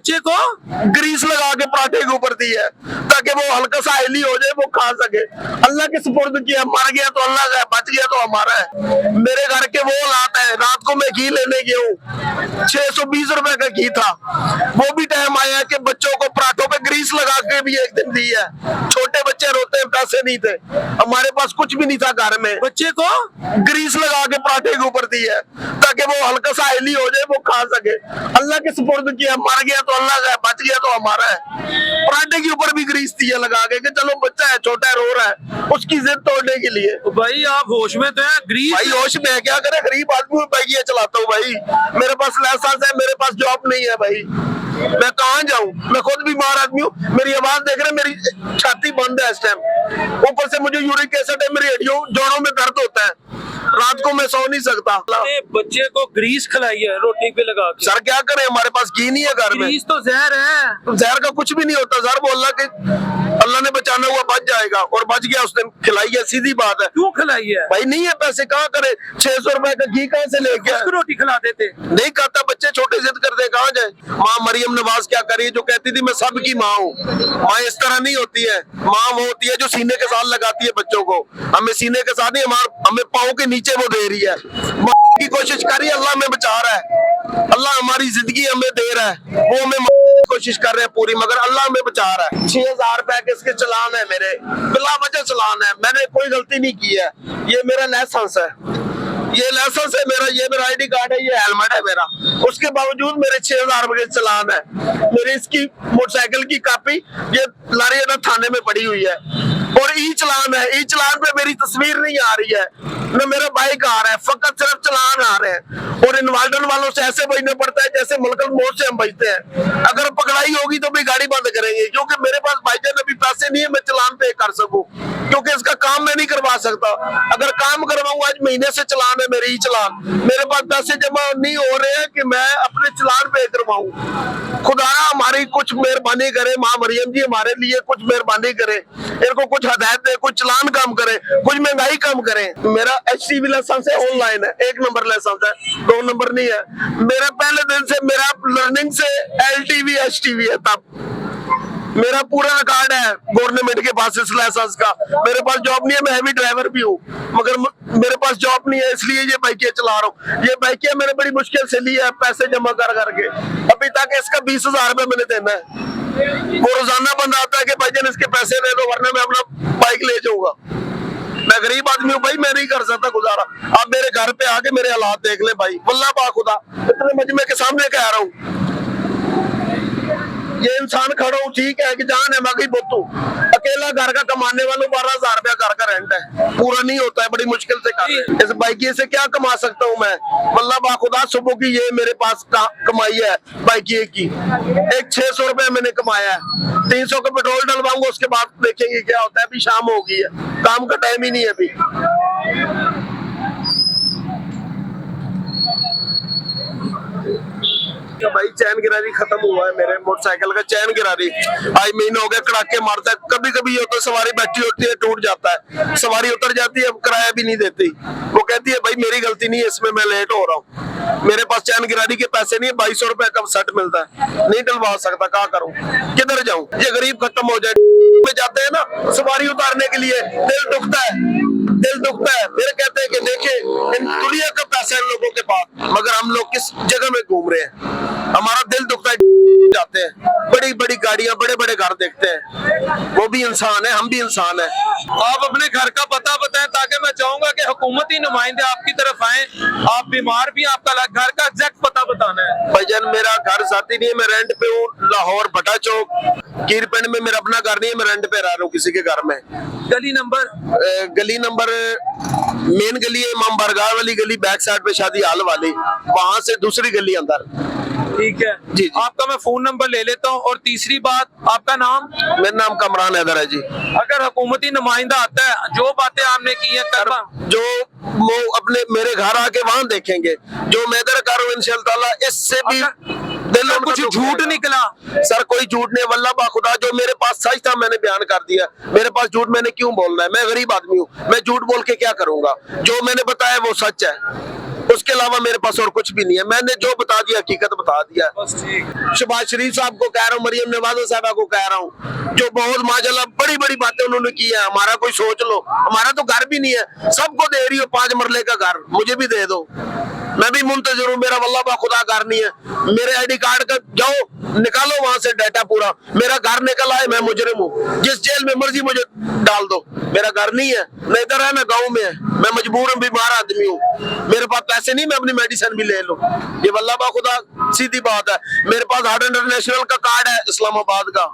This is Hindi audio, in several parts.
बच्चे को ग्रीस लगा के पराठे के ऊपर दी है ताकि वो हल्का सा ऑयली हो जाए, वो खा सके। अल्लाह के सुपुर्द किया, मर गया तो अल्लाह का है, बच गया तो हमारा है। मेरे घर के वो हालात है, रात को मैं घी लेने गया हूँ, 620 रुपए का घी था। वो भी टाइम आया कि बच्चों को पराठों पे ग्रीस लगा के भी एक दिन दी है। छोटे बच्चे रोते हैं, पैसे नहीं थे, हमारे पास कुछ भी नहीं था घर में। बच्चे को ग्रीस लगा के पराठे के ऊपर दी है ताकि वो हल्का सा ऑयली हो जाए, वो खा सके। अल्लाह के सुपुर्द किया, मर गया तो अल्लाह का है, बच गया तो हमारा है। पराठे के ऊपर भी ग्रीस दी है लगा के कि चलो बच्चा है, छोटा है, रो रहा है, उसकी जिद तोड़ने के लिए। तो भाई आप होश में तो है, ग्रीस भाई होश में है, क्या करे, गरीब आदमी हूँ, बाइक चलाता हूँ भाई, मेरे पास लाइसेंस है, मेरे पास जॉब नहीं है भाई, मैं कहाँ जाऊँ, मैं खुद बीमार आदमी हूँ। मेरी आवाज देख रहे, मेरी छाती बंद है इस टाइम, ऊपर से मुझे यूरिक एसिड है, मेरी हड्डियों जोड़ों में दर्द होता है, रात को मैं सो नहीं सकता। बच्चे को ग्रीस खिलाई है रोटी पे लगा के। सर क्या करें, हमारे पास घी नहीं है घर में। ग्रीस तो जहर है। जहर का कुछ भी नहीं होता सर, वो अल्लाह ने बचाना हुआ बच जाएगा, और बच गया, उसने खिलाई है, सीधी बात है। क्यों खिलाई है भाई? नहीं है पैसे, कहाँ करे, 600 रुपए का घी कहाँ से लेके आए? रोटी खिला देते। नहीं खाता, बच्चे छोटे जिद करते, कहाँ जाए। माँ मरियम नवाज क्या करी, जो कहती थी मैं सबकी माँ हूँ। माँ इस तरह नहीं होती है, माँ वो होती है जो सीने के साथ लगाती है बच्चों को। हमें सीने के साथ नहीं, हमें पाँव के नीचे वो दे रही है, की कोशिश कर रही है, अल्लाह हमें बचा रहा है, अल्लाह हमारी जिंदगी हमें दे रहा है, वो हमें कोशिश कर रहे हैं पूरी, मगर अल्लाह हमें बचा रहा है। 6000 रुपए के इसके चलान है, मेरे बिला वजह चलान है, मैंने कोई गलती नहीं की है, ये मेरा लाइसेंस है, ये लाइसेंस है मेरा, ये मेरा आईडी कार्ड है, ये हेलमेट है मेरा, उसके बावजूद मेरे 6000 रुपए के चलान है। मेरी इसकी मोटरसाइकिल की कॉपी ये लारियाना थाने में पड़ी हुई है, और ई चलान है, ई चलान पे मेरी तस्वीर नहीं आ रही है, न मेरा बाइक आ रहा है, फकत सिर्फ चलान आ रहे हैं। और इन्वाल्डन वालों से ऐसे बचना पड़ता है जैसे मुल्कल मोड़ से हम बचते हैं। अगर पकड़ाई होगी तो भी गाड़ी बंद करेंगे, क्योंकि मेरे पास भाईजान अभी पैसे नहीं है मैं चलान पे कर सकूं, क्योंकि इसका काम मैं नहीं करवा सकता। अगर काम करवाऊं, आज महीने से चलान है मेरे ही चलान, मेरे पास पैसे जमा नहीं हो रहे हैं कि मैं अपने चलान पे करवाऊं। खुदारा हमारी कुछ मेहरबानी करे, माँ मरियम जी हमारे लिए कुछ मेहरबानी करे, इनको कुछ हदायत दे, कुछ चलान कम करे, कुछ महंगाई कम करे। मेरा HTV लाइसेंस है, ऑनलाइन है, 1 नंबर लाइसेंस है, 2 नंबर नहीं है। मेरा पहले दिन से मेरा लर्निंग से LTV HTV है, तब मेरा पूरा रिकॉर्ड है गवर्नमेंट के पास इस लाइसेंस का। मेरे पास जॉब नहीं है, मैं हैवी ड्राइवर भी हूँ, मगर मेरे पास जॉब नहीं है, इसलिए ये बाइकें चला रहा हूँ। ये बाइकें मैंने बड़ी मुश्किल से ली है, पैसे जमा कर करके, अभी तक इसका 20,000 रुपए मैंने देना है। वो रोजाना बंद आता है कि भाईजान इसके पैसे दे दो वरना मैं अपना बाइक ले जाऊंगा। मैं गरीब आदमी हूँ भाई, मैं नहीं कर सकता गुजारा। आप मेरे घर पे आके मेरे हालात देख ले भाई, वल्लाह बा खुदा, इतने मजमे के सामने कह रहा हूँ। ये इंसान खड़ा हूँ, ठीक है कि जान है, मैं कहीं बोतू अकेला घर का कमाने वालों 12,000 रुपया घर का रेंट है, पूरा नहीं होता है, बड़ी मुश्किल से कर। इस बाइकिए से क्या कमा सकता हूँ मैं, वल्लाह बा खुदा। सुबह की ये मेरे पास कमाई है बाइकिए की, एक 600 रुपया मैंने कमाया है, 300 का पेट्रोल डलवाऊंगा, उसके बाद देखेंगे क्या होता है। अभी शाम हो गई है, काम का टाइम ही नहीं है अभी। भाई चैन गिरारी खत्म हुआ है, मेरे मोटरसाइकिल का चैन गिरारी आज महीना हो गया, कड़ाके मारता है। कभी कभी ये तो सवारी बैठी होती है, टूट जाता है, सवारी उतर जाती है, अब किराया भी नहीं देती। वो कहती है भाई मेरी गलती नहीं है, इसमें मैं लेट हो रहा हूँ, मेरे पास चैन गिरारी के पैसे नहीं है, 2200 रुपए का सेट मिलता है, नहीं डलवा सकता, क्या करूँ, किधर जाऊँ। ये गरीब खत्म हो जाए, जाते हैं ना सवारी उतारने के लिए, दिल दुखता है, दिल दुखता है। फिर कहते हैं कि देखिए इन दुनिया का पैसा है इन लोगों के पास, मगर हम लोग किस जगह में घूम रहे हैं, हमारा दिल दुखता है। जाते हैं बड़ी बड़ी गाड़ियां, बड़े बड़े घर देखते हैं, वो भी इंसान है, हम भी इंसान है। आप अपने घर का पता बताएं ताकि मैं चाहूंगा कि हुकूमती नुमाइंदे आपकी तरफ आए। आप बीमार भी, आपका घर का एग्जैक्ट पता बताना है। भाईजान मेरा घर साथी नहीं है, मैं रेंट पे हूँ, लाहौर भटा चौक कीरपिंड में, मेरा अपना घर नहीं है, मैं रेंट पे रह रहा हूँ किसी के घर में। गली नंबर मेन गली है इमाम बारगाह वाली गली, बैक साइड पे शादी हाल वाली, वहां से दूसरी गली अंदर। ठीक है जी। आपका मैं फोन नंबर ले लेता हूँ, और तीसरी बात आपका नाम? मेरा नाम कमरान हैदर है जी। अगर हुकूमती नुमाइंदा आता है, जो बातें आपने की है जो वो अपने मेरे घर आके वहाँ देखेंगे, जो मैं इधर कर रहा हूँ इंशाअल्लाह, इससे भी दिल कुछ झूठ निकला। सर कोई झूठ नहीं, वल्लाह बा खुदा, जो मेरे पास सच था मैंने बयान कर दिया। मेरे पास झूठ मैंने क्यों बोलना है, मैं गरीब आदमी हूँ, मैं झूठ बोल के क्या करूंगा। जो मैंने बताया वो सच है, उसके अलावा मेरे पास और कुछ भी नहीं है। मैंने जो बता दिया हकीकत बता दिया। बस ठीक। शहबाज शरीफ साहब को कह रहा हूँ, मरियम नवाज साहबा को कह रहा हूँ, जो बहुत माशाल्लाह बड़ी बड़ी बातें उन्होंने की है। हमारा कोई सोच लो, हमारा तो घर भी नहीं है, सबको दे रही हो 5 मरले का घर, मुझे भी दे दो, मैं भी मुंतजर हूँ। मेरा वल्लाह बा खुदा घर नहीं है। मेरे आईडी कार्ड का जाओ निकालो वहां से डाटा पूरा, मेरा घर निकल आए, मैं मुजरिम हूँ, जिस जेल में मर्जी मुझे डाल दो, मेरा घर नहीं है, न इधर है न गाँव में है, मैं मजबूर हूँ, बीमार आदमी हूँ, मेरे पास पैसे नहीं, मैं अपनी मेडिसिन भी ले लूं। ये वल्लाह बा खुदा सीधी बात है। मेरे पास हार्ट इंटरनेशनल का कार्ड है इस्लामाबाद का,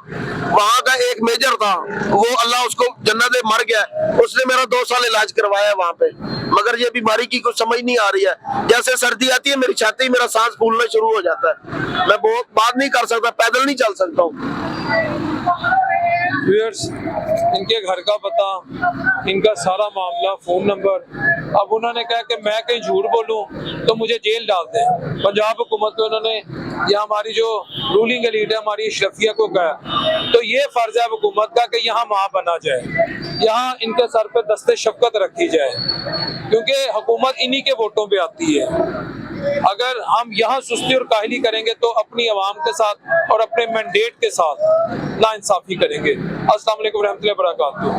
वहां का एक मेजर था, वो अल्लाह उसको जन्नत दे, मर गया, उसने मेरा 2 साल इलाज करवाया वहां पे, मगर ये बीमारी की कुछ समझ नहीं आ रही है। जैसे सर्दी आती है मेरी छाती, मेरा सांस फूलना शुरू हो जाता है, मैं बहुत बात नहीं कर सकता, पैदल नहीं चल सकता हूँ। व्यूअर्स, इनके घर का पता, इनका सारा मामला, फोन नंबर। अब उन्होंने कहा कि मैं कहीं झूठ बोलूं तो मुझे जेल डाल दें। पंजाब हुकूमत को उन्होंने, या हमारी जो रूलिंग एलीट है हमारी अशरफिया को कहा, तो ये फर्ज है हुकूमत का कि यहाँ माँ बना जाए, यहाँ इनके सर पे दस्ते शफकत रखी जाए, क्योंकि हुकूमत इन्हीं के वोटों पे आती है। अगर हम यहाँ सुस्ती और काहली करेंगे तो अपनी आवाम के साथ और अपने मैंडेट के साथ नाइंसाफी करेंगे। अस्सलाम वालेकुम रहमतुल्लाहि व बरकातहू।